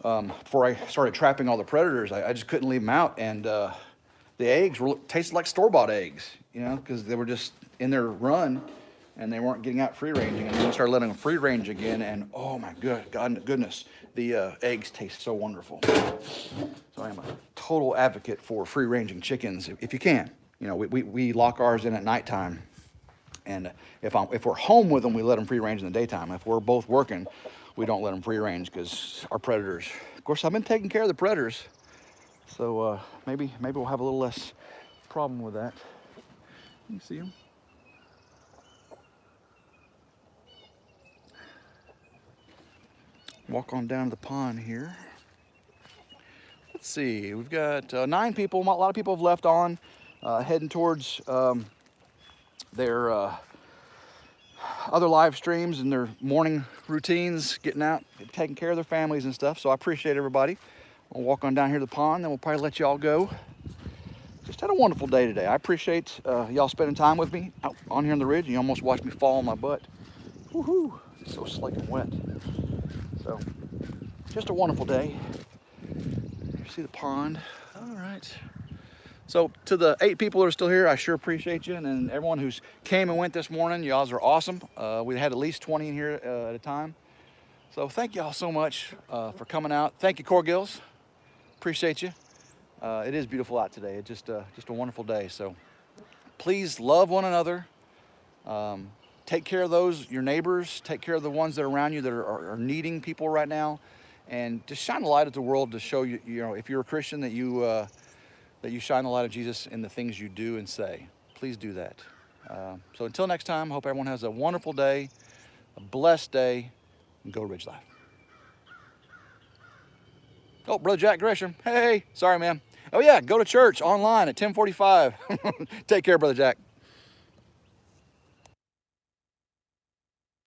Speaker 1: before I started trapping all the predators, I just couldn't leave them out, and the eggs tasted like store-bought eggs, you know, because they were just in their run, and they weren't getting out free ranging. And then we started letting them free range again, and oh my goodness, the eggs taste so wonderful. So I am a total advocate for free ranging chickens if you can. You know, we lock ours in at nighttime, and if we're home with them, we let them free range in the daytime. If we're both working, we don't let them free range because our predators. Of course, I've been taking care of the predators, so maybe we'll have a little less problem with that. You can see them. Walk on down to the pond here. Let's see, we've got 9 people. A lot of people have left on, heading towards their other live streams and their morning routines, getting out, taking care of their families and stuff. So I appreciate everybody. We'll walk on down here to the pond, then we'll probably let y'all go. Just had a wonderful day today. I appreciate y'all spending time with me out on here on the ridge. You almost watched me fall on my butt. Woohoo! It's so slick and wet. So, just a wonderful day. You see the pond. All right. So, to the 8 people that are still here, I sure appreciate you. And everyone who's came and went this morning, y'all are awesome. We had at least 20 in here at a time. So, thank y'all so much for coming out. Thank you, Corgills. Appreciate you. It is beautiful out today. It's just a wonderful day. So, please love one another. Take care of your neighbors. Take care of the ones that are around you that are needing people right now, and just shine a light at the world to show you, you know, if you're a Christian, that you shine the light of Jesus in the things you do and say. Please do that. So until next time, hope everyone has a wonderful day, a blessed day, and go Ridge Life. Oh, Brother Jack Gresham. Hey, sorry, man. Oh yeah, go to church online at 10:45. Take care, Brother Jack.